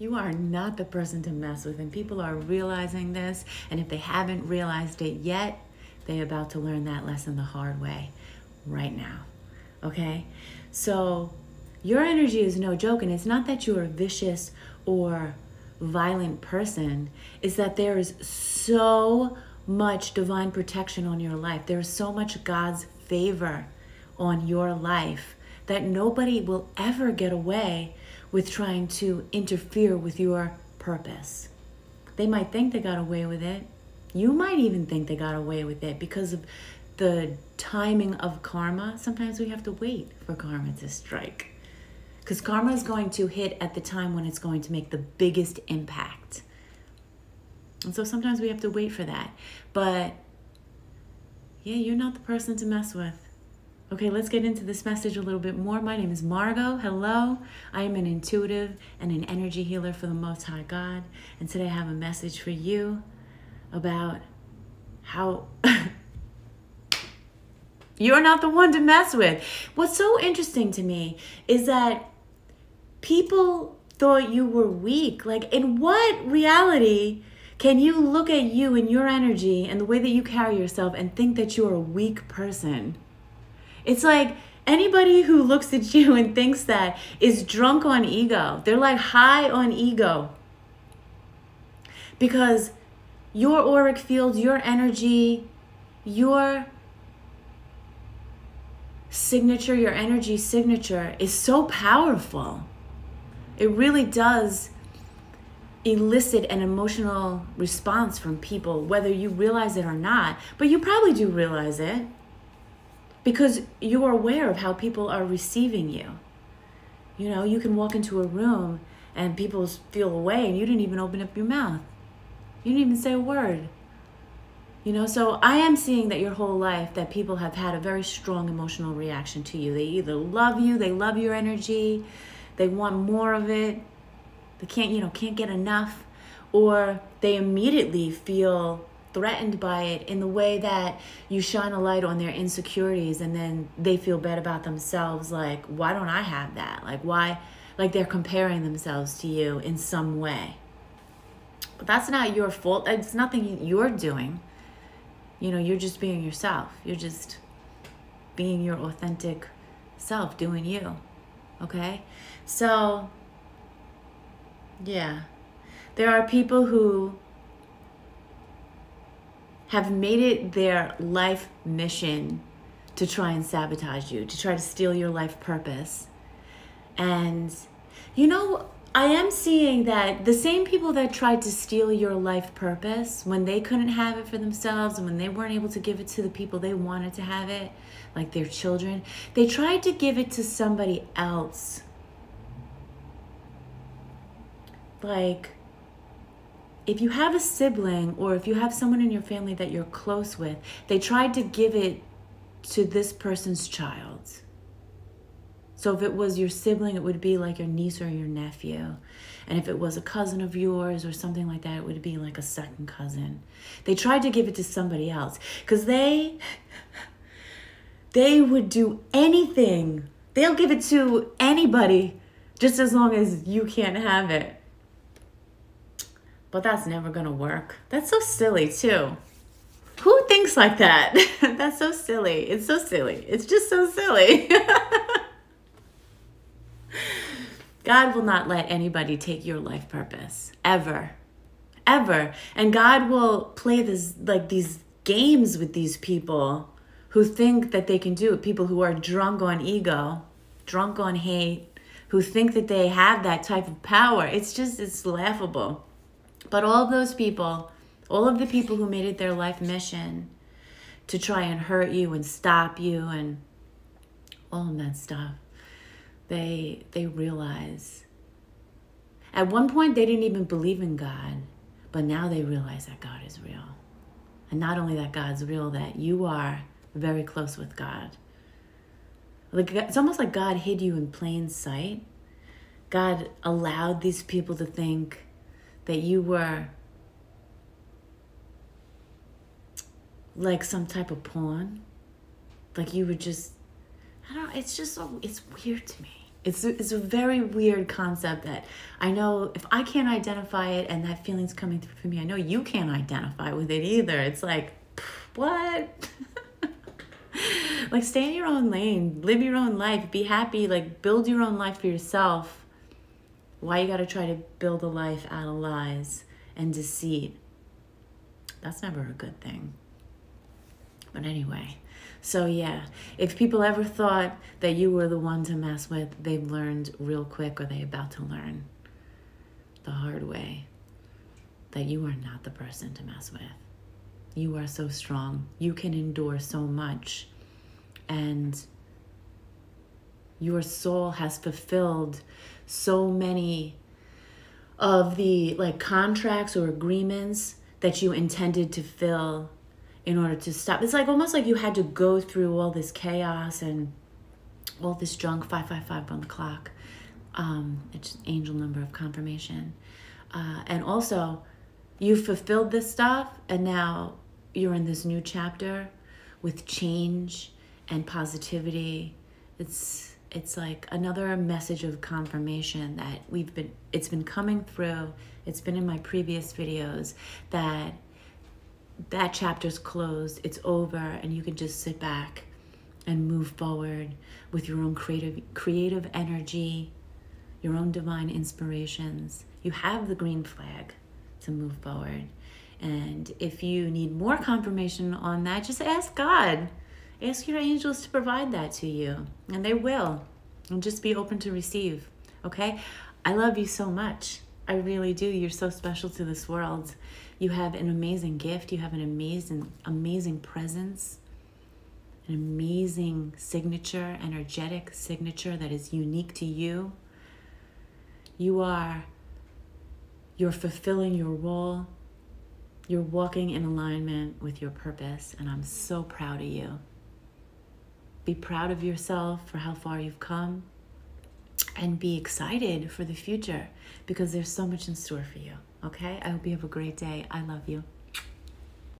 You are not the person to mess with, and people are realizing this, and if they haven't realized it yet, they're about to learn that lesson the hard way right now, okay? So your energy is no joke, and it's not that you're a vicious or violent person. It's that there is so much divine protection on your life. There is so much God's favor on your life that nobody will ever get away with trying to interfere with your purpose. They might think they got away with it. You might even think they got away with it because of the timing of karma. Sometimes we have to wait for karma to strike, because karma is going to hit at the time when it's going to make the biggest impact. And so sometimes we have to wait for that. But yeah, you're not the person to mess with. Okay, let's get into this message a little bit more. My name is Margot. Hello. I am an intuitive and an energy healer for the Most High God. And today I have a message for you about how you're not the one to mess with. What's so interesting to me is that people thought you were weak. Like, in what reality can you look at you and your energy and the way that you carry yourself and think that you're a weak person? It's like anybody who looks at you and thinks that is drunk on ego. They're like high on ego. Because your auric field, your energy, your signature, your energy signature is so powerful. It really does elicit an emotional response from people, whether you realize it or not. But you probably do realize it, because you are aware of how people are receiving you. You know, you can walk into a room and people feel away and you didn't even open up your mouth. You didn't even say a word. You know, so I am seeing that your whole life that people have had a very strong emotional reaction to you. They either love you, they love your energy, they want more of it, they can't get enough, or they immediately feel threatened by it in the way that you shine a light on their insecurities, and then they feel bad about themselves, like, why don't I have that? Like, why? Like, they're comparing themselves to you in some way. But that's not your fault. It's nothing you're doing. You know, you're just being yourself. You're just being your authentic self, doing you. Okay? So, yeah. There are people who have made it their life mission to try and sabotage you, to try to steal your life purpose. And, you know, I am seeing that the same people that tried to steal your life purpose when they couldn't have it for themselves and when they weren't able to give it to the people they wanted to have it, like their children, they tried to give it to somebody else. Like, if you have a sibling or if you have someone in your family that you're close with, they tried to give it to this person's child. So if it was your sibling, it would be like your niece or your nephew. And if it was a cousin of yours or something like that, it would be like a second cousin. They tried to give it to somebody else because they would do anything. They'll give it to anybody just as long as you can't have it. But that's never going to work. That's so silly, too. Who thinks like that? That's so silly. It's so silly. It's just so silly. God will not let anybody take your life purpose. Ever. Ever. And God will play these games with these people who think that they can do it. People who are drunk on ego, drunk on hate, who think that they have that type of power. It's laughable. But all of those people, all of the people who made it their life mission to try and hurt you and stop you and all of that stuff, they realize. At one point, they didn't even believe in God, but now they realize that God is real. And not only that God's real, that you are very close with God. Like, it's almost like God hid you in plain sight. God allowed these people to think that you were like some type of pawn. Like you were just, I don't know, it's just so, it's weird to me. It's a very weird concept that I know if I can't identify it and that feeling's coming through for me, I know you can't identify with it either. It's like, what? Like, stay in your own lane, live your own life, be happy, like, build your own life for yourself. Why you gotta try to build a life out of lies and deceit? That's never a good thing. But anyway, so yeah, if people ever thought that you were the one to mess with, they've learned real quick, or they're about to learn the hard way that you are not the person to mess with. You are so strong. You can endure so much. And your soul has fulfilled so many of the contracts or agreements that you intended to fill in order to stop. It's like almost like you had to go through all this chaos and all this junk. 555 on the clock. It's angel number of confirmation. And also, you fulfilled this stuff, and now you're in this new chapter with change and positivity. It's like another message of confirmation that it's been coming through. It's been in my previous videos that chapter's closed, it's over, and you can just sit back and move forward with your own creative energy, your own divine inspirations. You have the green flag to move forward. And if you need more confirmation on that, just ask God. Ask your angels to provide that to you, and they will. And just be open to receive, okay? I love you so much. I really do. You're so special to this world. You have an amazing gift. You have an amazing presence, an amazing signature, energetic signature that is unique to you. You're fulfilling your role. You're walking in alignment with your purpose, and I'm so proud of you. Be proud of yourself for how far you've come, and be excited for the future because there's so much in store for you, okay? I hope you have a great day. I love you.